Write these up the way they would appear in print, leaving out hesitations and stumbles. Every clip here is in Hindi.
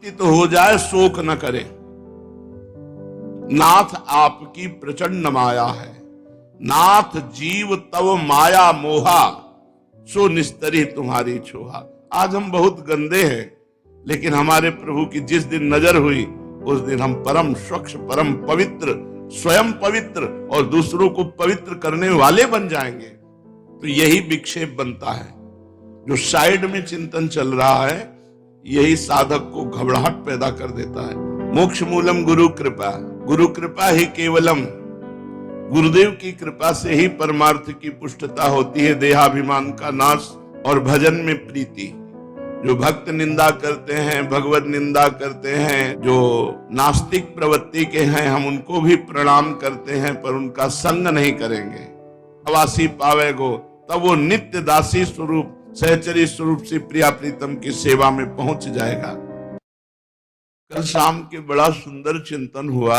पतित हो जाए शोक न करे, नाथ आपकी प्रचंड माया है। नाथ जीव तव माया मोहा, सो निस्तरी तुम्हारी छोहा। आज हम बहुत गंदे हैं, लेकिन हमारे प्रभु की जिस दिन नजर हुई उस दिन हम परम स्वच्छ, परम पवित्र, स्वयं पवित्र और दूसरों को पवित्र करने वाले बन जाएंगे। तो यही विक्षेप बनता है। जो साइड में चिंतन चल रहा है, यही साधक को घबराहट पैदा कर देता है। मोक्ष मूलम गुरु कृपा, गुरु कृपा ही केवलम। गुरुदेव की कृपा से ही परमार्थ की पुष्टता होती है, देहाभिमान का नाश और भजन में प्रीति। जो भक्त निंदा करते हैं, भगवत निंदा करते हैं, जो नास्तिक प्रवृत्ति के हैं, हम उनको भी प्रणाम करते हैं, पर उनका संग नहीं करेंगे। अवासी पावेगो, तब वो नित्य दासी स्वरूप, सहचरी स्वरूप से प्रिया प्रीतम की सेवा में पहुंच जाएगा। कल शाम के बड़ा सुंदर चिंतन हुआ।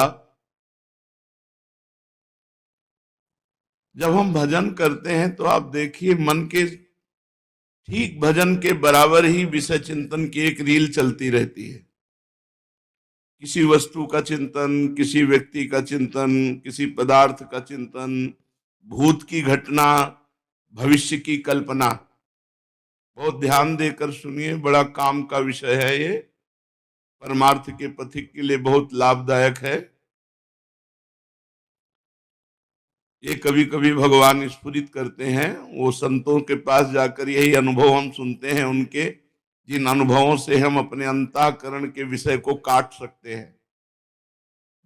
जब हम भजन करते हैं तो आप देखिए, मन के ठीक भजन के बराबर ही विषय चिंतन की एक रील चलती रहती है। किसी वस्तु का चिंतन, किसी व्यक्ति का चिंतन, किसी पदार्थ का चिंतन, भूत की घटना, भविष्य की कल्पना। बहुत ध्यान देकर सुनिए, बड़ा काम का विषय है ये, परमार्थ के पथिक के लिए बहुत लाभदायक है। ये कभी कभी भगवान स्फुरित करते हैं, वो संतों के पास जाकर यही अनुभव हम सुनते हैं उनके, जिन अनुभवों से हम अपने अंतःकरण के विषय को काट सकते हैं।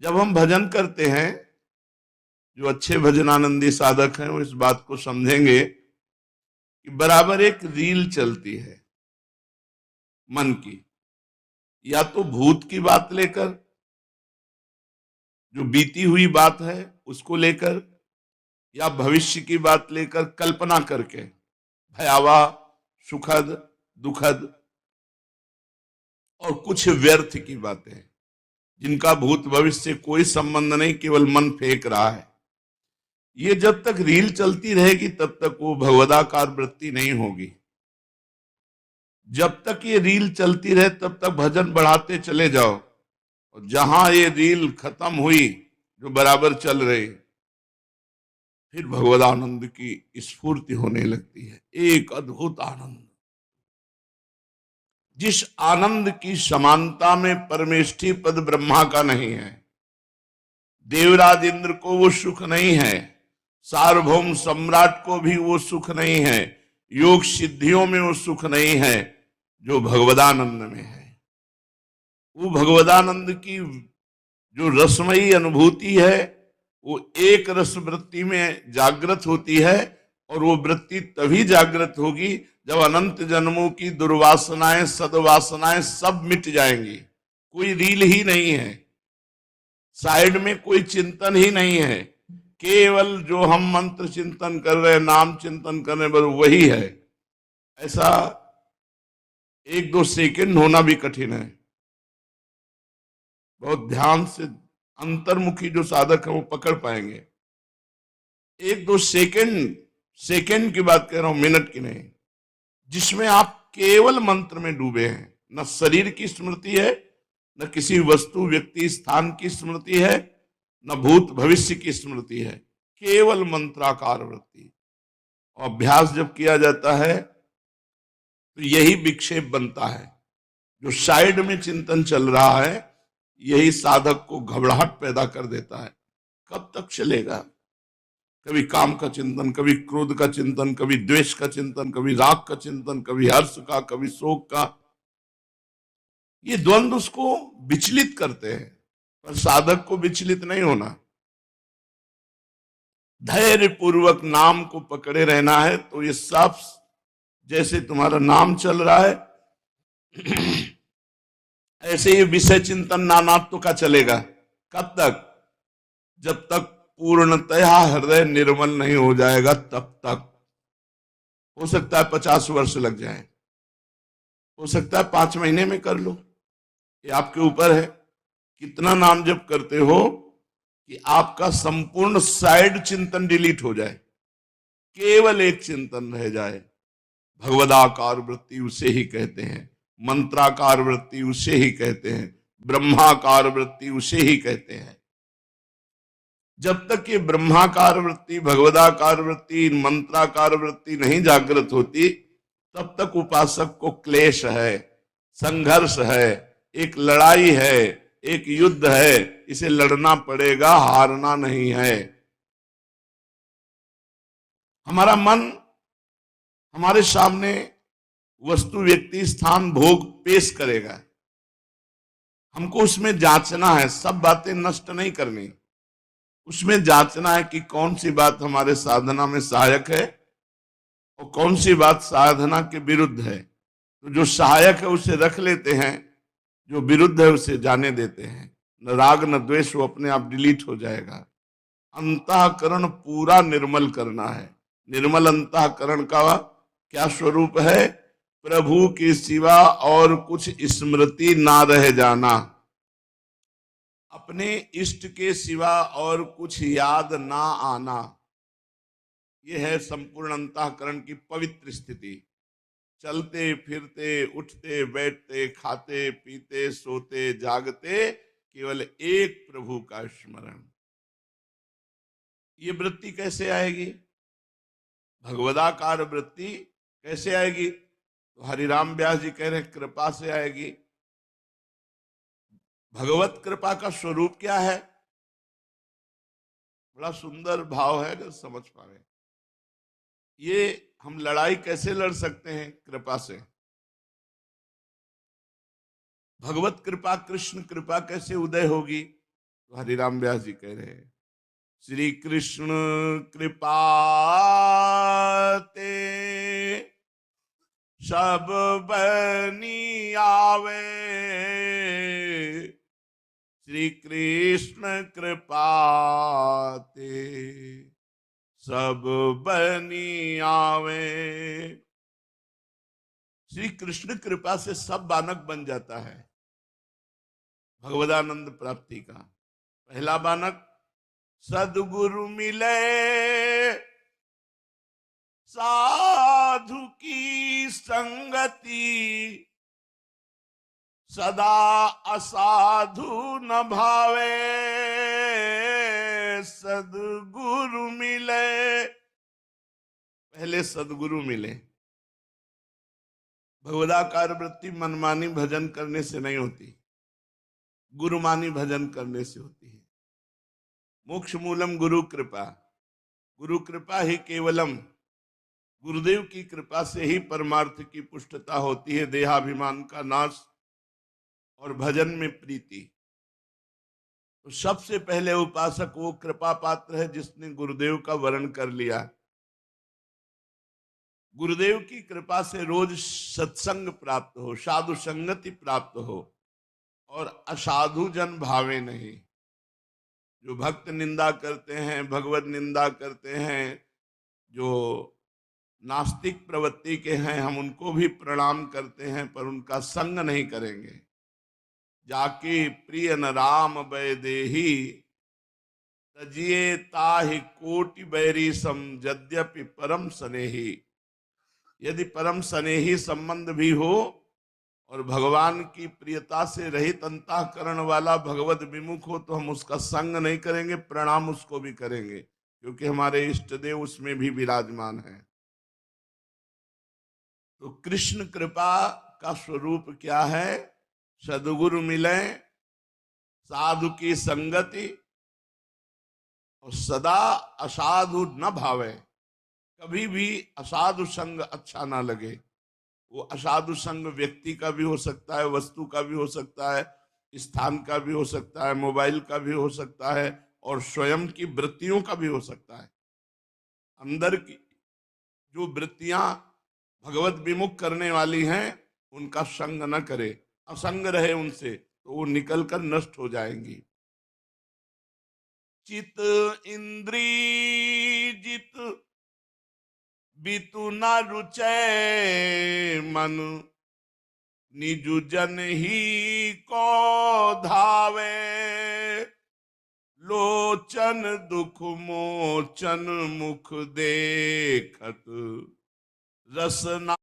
जब हम भजन करते हैं, जो अच्छे भजनानंदी साधक हैं वो इस बात को समझेंगे कि बराबर एक रील चलती है मन की, या तो भूत की बात लेकर, जो बीती हुई बात है उसको लेकर, या भविष्य की बात लेकर कल्पना करके, भयावह, सुखद, दुखद, और कुछ व्यर्थ की बातें जिनका भूत भविष्य से कोई संबंध नहीं, केवल मन फेंक रहा है। ये जब तक रील चलती रहेगी तब तक वो भगवदाकार वृत्ति नहीं होगी। जब तक ये रील चलती रहे तब तक भजन बढ़ाते चले जाओ, और जहां ये रील खत्म हुई जो बराबर चल रही, फिर भगवदानंद की स्फूर्ति होने लगती है। एक अद्भुत आनंद, जिस आनंद की समानता में परमेष्ठी पद ब्रह्मा का नहीं है, देवराज इंद्र को वो सुख नहीं है, सार्वभौम सम्राट को भी वो सुख नहीं है, योग सिद्धियों में वो सुख नहीं है जो भगवदानंद में है। वो भगवदानंद की जो रसमयी अनुभूति है, वो एक रस वृत्ति में जागृत होती है, और वो वृत्ति तभी जागृत होगी जब अनंत जन्मों की दुर्वासनाएं, सद्वासनाएं सब मिट जाएंगी। कोई रील ही नहीं है, साइड में कोई चिंतन ही नहीं है, केवल जो हम मंत्र चिंतन कर रहे हैं, नाम चिंतन कर रहे हैं, बस वही है। ऐसा एक दो सेकंड होना भी कठिन है। बहुत ध्यान से अंतर्मुखी जो साधक है वो पकड़ पाएंगे। एक दो सेकंड की बात कह रहा हूं, मिनट की नहीं, जिसमें आप केवल मंत्र में डूबे हैं। न शरीर की स्मृति है, न किसी वस्तु, व्यक्ति, स्थान की स्मृति है, न भूत भविष्य की स्मृति है, केवल मंत्राकार वृत्ति। और अभ्यास जब किया जाता है तो यही विक्षेप बनता है। जो साइड में चिंतन चल रहा है, यही साधक को घबराहट पैदा कर देता है। कब तक चलेगा? कभी काम का चिंतन, कभी क्रोध का चिंतन, कभी द्वेष का चिंतन, कभी राग का चिंतन, कभी हर्ष का, कभी शोक का। ये द्वंद्व उसको विचलित करते हैं, पर साधक को विचलित नहीं होना। धैर्य पूर्वक नाम को पकड़े रहना है। तो ये सब जैसे तुम्हारा नाम चल रहा है, ऐसे ये विषय चिंतन नानात्व का चलेगा। कब तक? जब तक पूर्णतया हृदय निर्मल नहीं हो जाएगा तब तक। हो सकता है 50 वर्ष लग जाए, हो सकता है 5 महीने में कर लो, ये आपके ऊपर है। कितना नाम जप करते हो कि आपका संपूर्ण साइड चिंतन डिलीट हो जाए, केवल एक चिंतन रह जाए। भगवदाकार वृत्ति उसे ही कहते हैं। मंत्राकार वृत्ति उसे ही कहते हैं, ब्रह्माकार वृत्ति उसे ही कहते हैं। जब तक ये ब्रह्माकार वृत्ति, भगवदाकार वृत्ति, मंत्राकार वृत्ति नहीं जागृत होती, तब तक उपासक को क्लेश है, संघर्ष है, एक लड़ाई है, एक युद्ध है, इसे लड़ना पड़ेगा, हारना नहीं है। हमारा मन हमारे सामने वस्तु, व्यक्ति, स्थान, भोग पेश करेगा, हमको उसमें जांचना है, सब बातें नष्ट नहीं करनी, उसमें जांचना है कि कौन सी बात हमारे साधना में सहायक है और कौन सी बात साधना के विरुद्ध है। तो जो सहायक है उसे रख लेते हैं, जो विरुद्ध है उसे जाने देते हैं। न राग न द्वेष, वो अपने आप डिलीट हो जाएगा। अंतःकरण पूरा निर्मल करना है। निर्मल अंतःकरण का क्या स्वरूप है? प्रभु के सिवा और कुछ स्मृति ना रह जाना, अपने इष्ट के सिवा और कुछ याद ना आना, यह है संपूर्ण अंतःकरण की पवित्र स्थिति। चलते फिरते, उठते बैठते, खाते पीते, सोते जागते, केवल एक प्रभु का स्मरण। ये वृत्ति कैसे आएगी? भगवदाकार वृत्ति कैसे आएगी? तो हरिराम व्यास जी कह रहे कृपा से आएगी। भगवत कृपा का स्वरूप क्या है? बड़ा सुंदर भाव है, अगर समझ पा रहे। ये हम लड़ाई कैसे लड़ सकते हैं? कृपा से। भगवत कृपा, कृष्ण कृपा कैसे उदय होगी? तो हरिराम व्यास जी कह रहे हैं, श्री कृष्ण कृपा ते सब बनी आवे, श्री कृष्ण कृपा ते सब बनी आवे। श्री कृष्ण कृपा से सब बानक बन जाता है भगवदानंद प्राप्ति का। पहला बानक, सद्गुरु मिले साधु की संगति, सदा असाधु न भावे, सद्गुरु मिले। पहले सद्गुरु मिले। भगवदाकार वृत्ति मनमानी भजन करने से नहीं होती, गुरुमानी भजन करने से होती है। मोक्ष मूलम गुरु कृपा, गुरु कृपा ही केवलम, गुरुदेव की कृपा से ही परमार्थ की पुष्टता होती है, देहाभिमान का नाश और भजन में प्रीति। तो सबसे पहले उपासक वो कृपा पात्र है जिसने गुरुदेव का वर्ण कर लिया। गुरुदेव की कृपा से रोज सत्संग प्राप्त हो, साधु संगति प्राप्त हो और असाधु जन भावे नहीं। जो भक्त निंदा करते हैं, भगवत निंदा करते हैं, जो नास्तिक प्रवृत्ति के हैं, हम उनको भी प्रणाम करते हैं, पर उनका संग नहीं करेंगे। जाके प्रिय न राम वैदेही, तजिए ताहि कोटि बैरी सम, यद्यपि परम स्नेही। यदि परम स्नेही संबंध भी हो और भगवान की प्रियता से रहित अंतःकरण वाला भगवत विमुख हो, तो हम उसका संग नहीं करेंगे, प्रणाम उसको भी करेंगे, क्योंकि हमारे इष्ट देव उसमें भी विराजमान है। तो कृष्ण कृपा का स्वरूप क्या है? सद्गुरु मिले, साधु की संगति और सदा असाधु न भावे। कभी भी असाधु संग अच्छा ना लगे। वो असाधु संग व्यक्ति का भी हो सकता है, वस्तु का भी हो सकता है, स्थान का भी हो सकता है, मोबाइल का भी हो सकता है और स्वयं की वृत्तियों का भी हो सकता है। अंदर की जो वृत्तियां भगवत विमुख करने वाली हैं, उनका संग न करे, असंग रहे उनसे, तो वो निकलकर नष्ट हो जाएंगी। चित इंद्री जित बीतु न रुचै मन, निजु जन ही को धावे, लोचन दुख मोचन मुख देखत, रसना